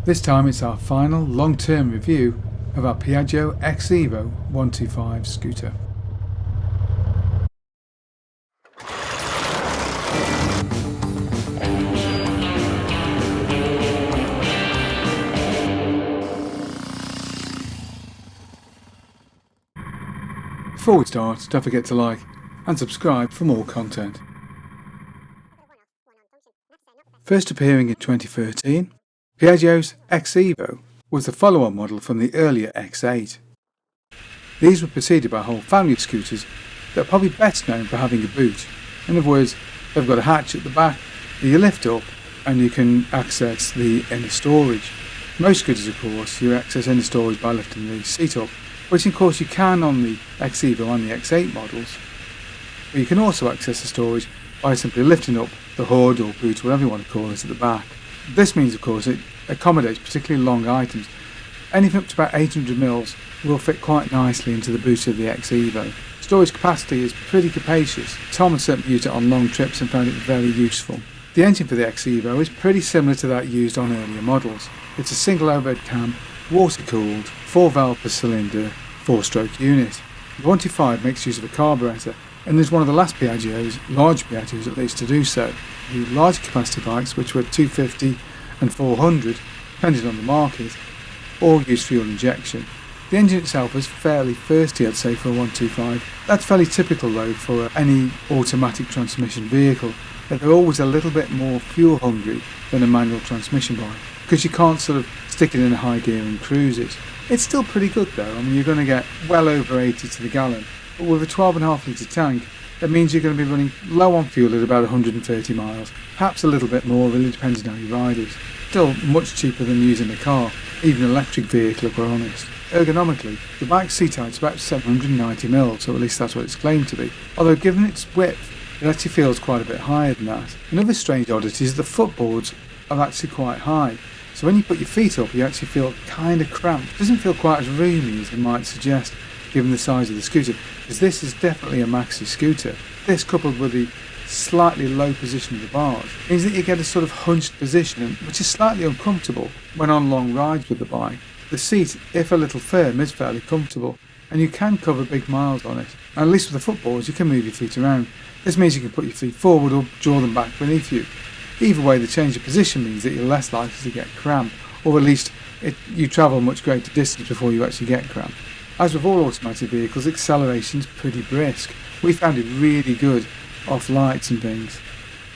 This time it's our final long-term review of our Piaggio Xevo 125 scooter. Before we start, don't forget to like and subscribe for more content. First appearing in 2013, Piaggio's Xevo was the follow-on model from the earlier X8. These were preceded by a whole family of scooters that are probably best known for having a boot. In other words, they've got a hatch at the back that you lift up and you can access the inner storage. Most scooters, of course, you access inner storage by lifting the seat up, which of course you can on the Xevo and the X8 models. But you can also access the storage by simply lifting up the hood or boot, whatever you want to call it, at the back. This means, of course, it accommodates particularly long items. Anything up to about 800mm will fit quite nicely into the boot of the Xevo. Storage capacity is pretty capacious. Tom has certainly used it on long trips and found it very useful. The engine for the Xevo is pretty similar to that used on earlier models. It's a single overhead cam, water-cooled, 4-valve per cylinder, 4-stroke unit. The 125 makes use of a carburetor and is one of the last Piaggios, large Piaggios at least, to do so. The larger capacity bikes, which were 250 and 400, depending on the market, all use fuel injection. The engine itself is fairly thirsty, I'd say, for a 125. That's fairly typical though for any automatic transmission vehicle, that they're always a little bit more fuel hungry than a manual transmission bike, because you can't sort of stick it in a high gear and cruise it. It's still pretty good though. I mean, you're going to get well over 80 to the gallon, but with a 12.5 litre tank, that means you're going to be running low on fuel at about 130 miles, perhaps a little bit more, really depends on how you ride it. Still much cheaper than using a car, even an electric vehicle if we're honest. Ergonomically, the bike's seat height's about 790mm, so at least that's what it's claimed to be, although given its width, it actually feels quite a bit higher than that. Another strange oddity is the footboards are actually quite high, so when you put your feet up you actually feel kind of cramped. It doesn't feel quite as roomy as it might suggest given the size of the scooter, because this is definitely a Maxi scooter. This, coupled with the slightly low position of the bars, means that you get a sort of hunched position, which is slightly uncomfortable when on long rides with the bike. The seat, if a little firm, is fairly comfortable, and you can cover big miles on it. And at least with the footboards you can move your feet around. This means you can put your feet forward or draw them back beneath you. Either way, the change of position means that you're less likely to get cramp, or at least you travel much greater distance before you actually get cramp. As with all automatic vehicles, acceleration's pretty brisk. We found it really good off lights and things.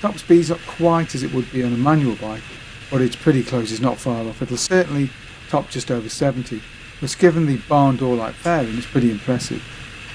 Top speed's not quite as it would be on a manual bike, but it's pretty close, it's not far off. It'll certainly top just over 70, which given the barn door like fairing is pretty impressive.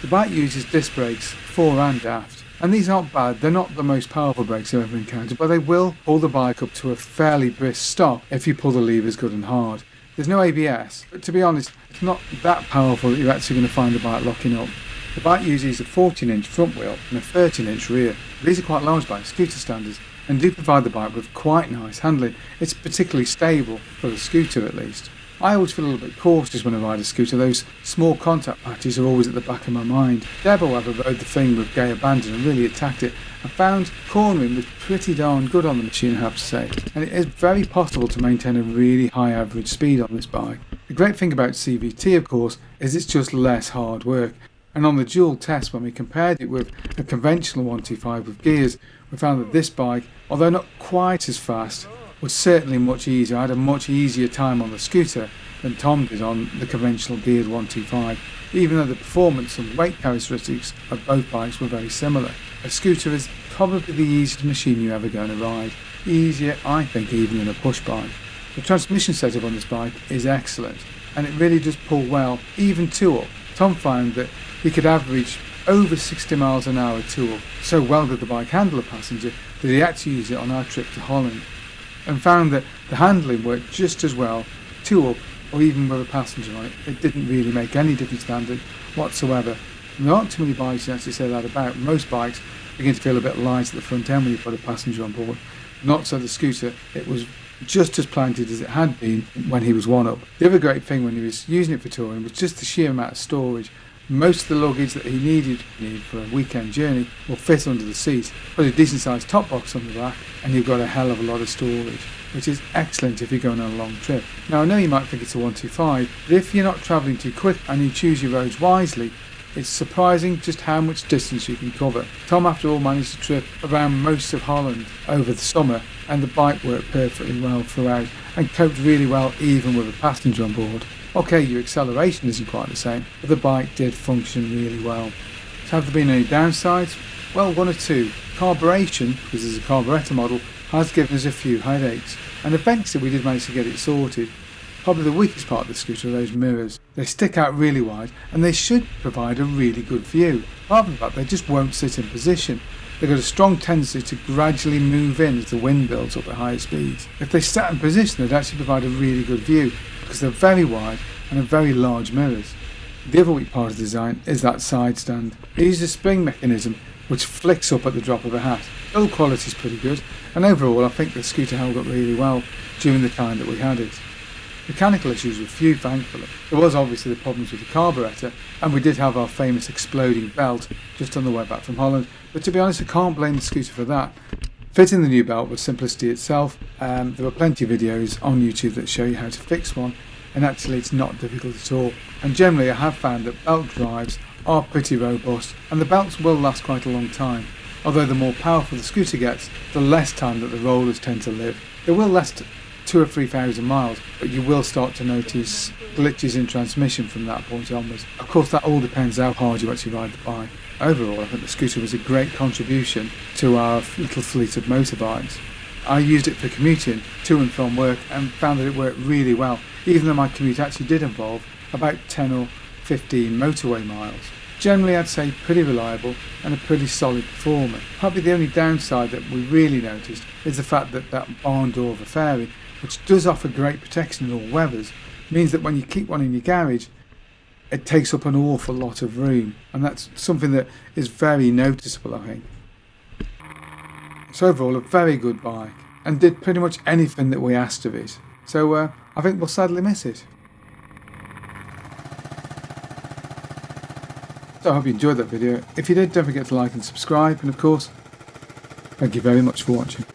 The bike uses disc brakes fore and aft, and these aren't bad. They're not the most powerful brakes I've ever encountered, but they will pull the bike up to a fairly brisk stop if you pull the levers good and hard. There's no ABS, but to be honest, it's not that powerful that you're actually going to find the bike locking up. The bike uses a 14-inch front wheel and a 13-inch rear. These are quite large by scooter standards and do provide the bike with quite nice handling. It's particularly stable, for the scooter at least. I always feel a little bit cautious when I ride a scooter. Those small contact patches are always at the back of my mind. Deb, however, rode the thing with gay abandon and really attacked it, and found cornering was pretty darn good on the machine, I have to say. And it is very possible to maintain a really high average speed on this bike. The great thing about CVT, of course, is it's just less hard work. And on the dual test, when we compared it with a conventional 125 with gears, we found that this bike, although not quite as fast, was certainly much easier. I had a much easier time on the scooter than Tom did on the conventional geared 125, even though the performance and weight characteristics of both bikes were very similar. A scooter is probably the easiest machine you're ever going to ride. Easier, I think, even than a push bike. The transmission setup on this bike is excellent, and it really does pull well, even two-up. Tom found that he could average over 60 miles an hour two-up. So well did the bike handle a passenger that he actually used it on our trip to Holland, and found that the handling worked just as well two-up or even with a passenger on it. It didn't really make any difference standard whatsoever. And there aren't too many bikes you actually say that about. Most bikes begin to feel a bit light at the front end when you put a passenger on board. Not so the scooter. It was just as planted as it had been when he was one up. The other great thing when he was using it for touring was just the sheer amount of storage. Most of the luggage that he needed for a weekend journey will fit under the seat. Put a decent sized top box on the back and you've got a hell of a lot of storage. which is excellent if you're going on a long trip. Now I know you might think it's a 125, but if you're not travelling too quick and you choose your roads wisely, it's surprising just how much distance you can cover. Tom, after all, managed to trip around most of Holland over the summer, and the bike worked perfectly well throughout and coped really well even with a passenger on board. Okay, your acceleration isn't quite the same, but the bike did function really well. So have there been any downsides? Well, one or two. Carburation, because there's a carburetor model, has given us a few headaches, and eventually we did manage to get it sorted. Probably the weakest part of the scooter are those mirrors. They stick out really wide and they should provide a really good view. Apart from that, they just won't sit in position. They've got a strong tendency to gradually move in as the wind builds up at higher speeds. If they sat in position, they'd actually provide a really good view because they're very wide and have very large mirrors. The other weak part of the design is that side stand. It uses a spring mechanism which flicks up at the drop of a hat. Build quality is pretty good, and overall I think the scooter held up really well during the time that we had it. Mechanical issues were few, thankfully. There was obviously the problems with the carburetor, and we did have our famous exploding belt just on the way back from Holland, but to be honest I can't blame the scooter for that. Fitting the new belt was simplicity itself. There are plenty of videos on YouTube that show you how to fix one, and actually it's not difficult at all. And generally I have found that belt drives are pretty robust, and the belts will last quite a long time. Although the more powerful the scooter gets, the less time that the rollers tend to live. They will last 2,000 or 3,000 miles, but you will start to notice glitches in transmission from that point onwards. Of course that all depends how hard you actually ride the bike. Overall I think the scooter was a great contribution to our little fleet of motorbikes. I used it for commuting to and from work and found that it worked really well, even though my commute actually did involve about 10 or 15 motorway miles. Generally I'd say pretty reliable and a pretty solid performer. Probably the only downside that we really noticed is the fact that that barn door of a fairing, which does offer great protection in all weathers, means that when you keep one in your garage it takes up an awful lot of room, and that's something that is very noticeable I think. So overall a very good bike, and did pretty much anything that we asked of it, so I think we'll sadly miss it. So I hope you enjoyed that video. If you did, don't forget to like and subscribe, and of course, thank you very much for watching.